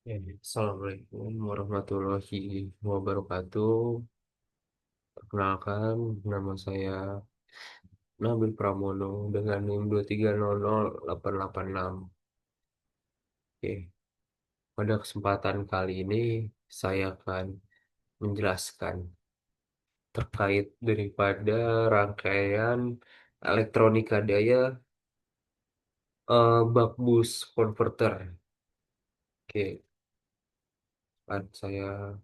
Ya, Assalamualaikum warahmatullahi wabarakatuh. Perkenalkan, nama saya Nabil Pramono dengan NIM 2300886. Oke, pada kesempatan kali ini saya akan menjelaskan terkait daripada rangkaian elektronika daya buck boost converter. Oke, saya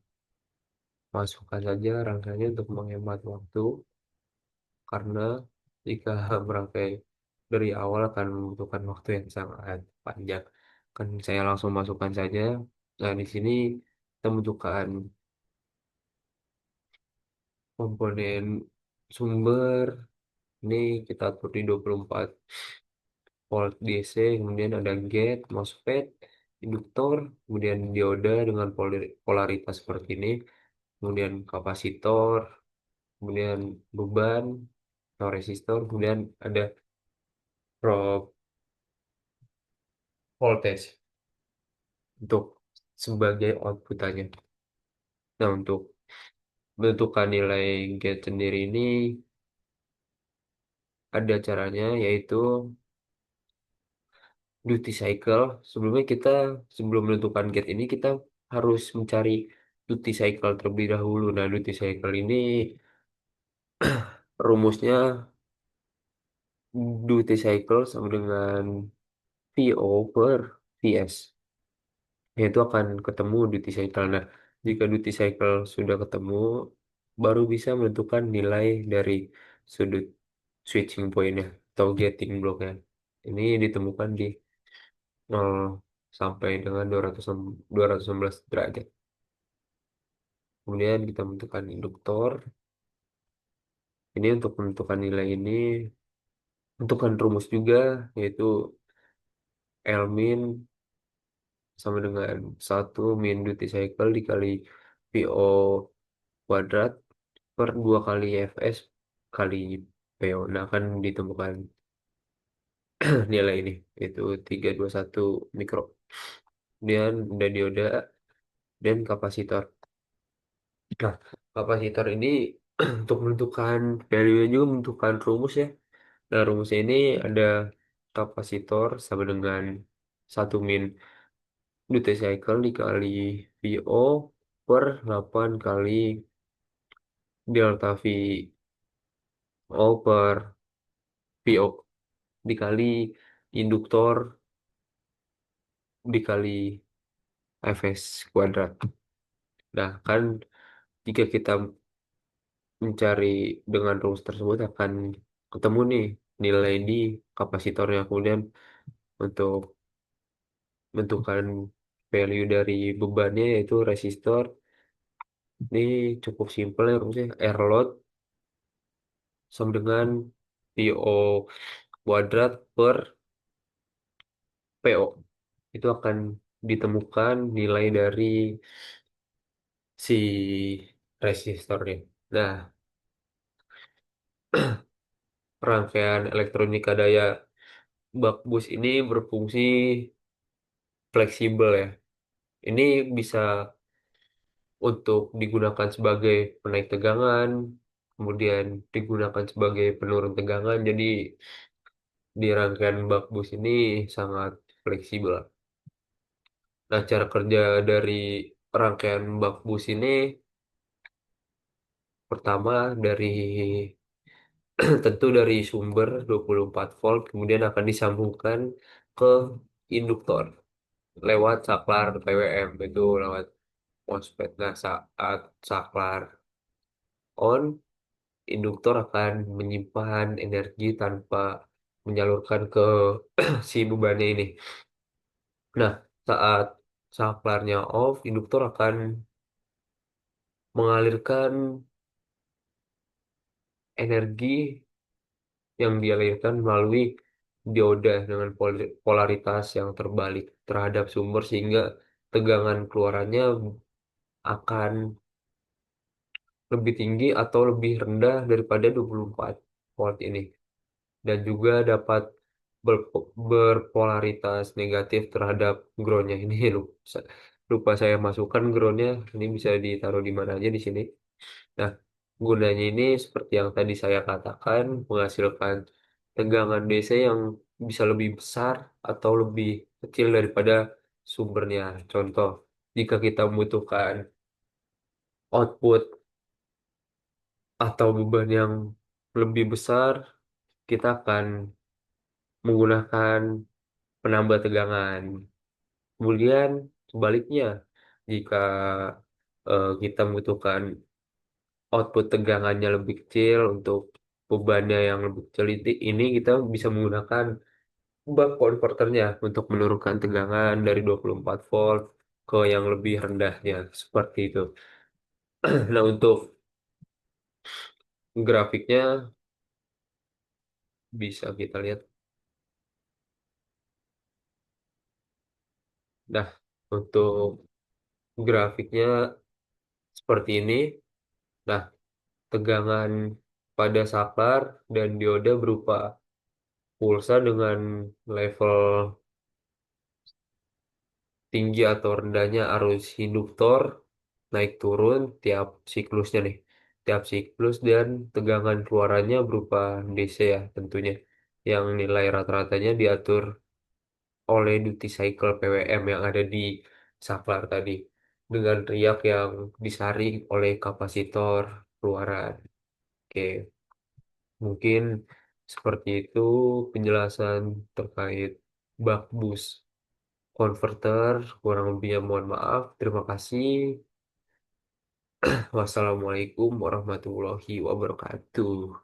masukkan saja rangkaiannya untuk menghemat waktu. Karena jika merangkai dari awal akan membutuhkan waktu yang sangat panjang. Kan saya langsung masukkan saja. Nah, di sini kita membutuhkan komponen sumber. Ini kita atur di 24 volt DC, kemudian ada gate, MOSFET, induktor, kemudian dioda dengan polaritas seperti ini, kemudian kapasitor, kemudian beban, atau resistor, kemudian ada probe voltage untuk sebagai outputannya. Nah, untuk menentukan nilai gate sendiri ini ada caranya, yaitu duty cycle. Sebelum menentukan gate ini kita harus mencari duty cycle terlebih dahulu. Nah, duty cycle ini rumusnya duty cycle sama dengan VO per VS. Yaitu akan ketemu duty cycle. Nah, jika duty cycle sudah ketemu, baru bisa menentukan nilai dari sudut switching point-nya atau gating block-nya. Ini ditemukan di 0 sampai dengan 216 derajat. Kemudian kita menentukan induktor. Ini untuk menentukan nilai ini, tentukan rumus juga, yaitu L min sama dengan 1 min duty cycle dikali VO kuadrat per 2 kali Fs kali PO. Nah, akan ditemukan nilai ini, yaitu 321 mikro. Kemudian ada dioda dan kapasitor. Nah, kapasitor ini untuk menentukan value juga menentukan rumus ya. Nah, rumusnya ini ada kapasitor sama dengan 1 min duty cycle dikali VO per 8 kali delta VO per VO dikali induktor dikali Fs kuadrat. Nah, kan jika kita mencari dengan rumus tersebut akan ketemu nih nilai di kapasitornya. Kemudian untuk menentukan value dari bebannya yaitu resistor, ini cukup simpel ya rumusnya. R load sama dengan VO kuadrat per PO. Itu akan ditemukan nilai dari si resistornya. Nah, rangkaian elektronika daya buck boost ini berfungsi fleksibel ya. Ini bisa untuk digunakan sebagai penaik tegangan, kemudian digunakan sebagai penurun tegangan. Jadi di rangkaian buck boost ini sangat fleksibel. Nah, cara kerja dari rangkaian buck boost ini pertama dari tentu dari sumber 24 volt, kemudian akan disambungkan ke induktor lewat saklar PWM, itu lewat MOSFET. Nah, saat saklar on, induktor akan menyimpan energi tanpa menyalurkan ke si bebannya ini. Nah, saat saklarnya off, induktor akan mengalirkan energi yang dialirkan melalui dioda dengan polaritas yang terbalik terhadap sumber, sehingga tegangan keluarannya akan lebih tinggi atau lebih rendah daripada 24 volt ini, dan juga dapat berpolaritas negatif terhadap groundnya ini loh. lupa saya masukkan groundnya. Ini bisa ditaruh di mana aja di sini. Nah, gunanya ini seperti yang tadi saya katakan, menghasilkan tegangan DC yang bisa lebih besar atau lebih kecil daripada sumbernya. Contoh, jika kita membutuhkan output atau beban yang lebih besar, kita akan menggunakan penambah tegangan. Kemudian sebaliknya, jika kita membutuhkan output tegangannya lebih kecil untuk bebannya yang lebih kecil ini kita bisa menggunakan buck converternya untuk menurunkan tegangan dari 24 volt ke yang lebih rendahnya seperti itu. Nah, untuk grafiknya bisa kita lihat. Nah, untuk grafiknya seperti ini. Nah, tegangan pada saklar dan dioda berupa pulsa dengan level tinggi atau rendahnya arus induktor naik turun tiap siklusnya nih. Tiap siklus dan tegangan keluarannya berupa DC ya tentunya. Yang nilai rata-ratanya diatur oleh duty cycle PWM yang ada di saklar tadi. Dengan riak yang disaring oleh kapasitor keluaran. Oke, mungkin seperti itu penjelasan terkait buck boost converter. Kurang lebihnya mohon maaf. Terima kasih. Wassalamualaikum warahmatullahi wabarakatuh.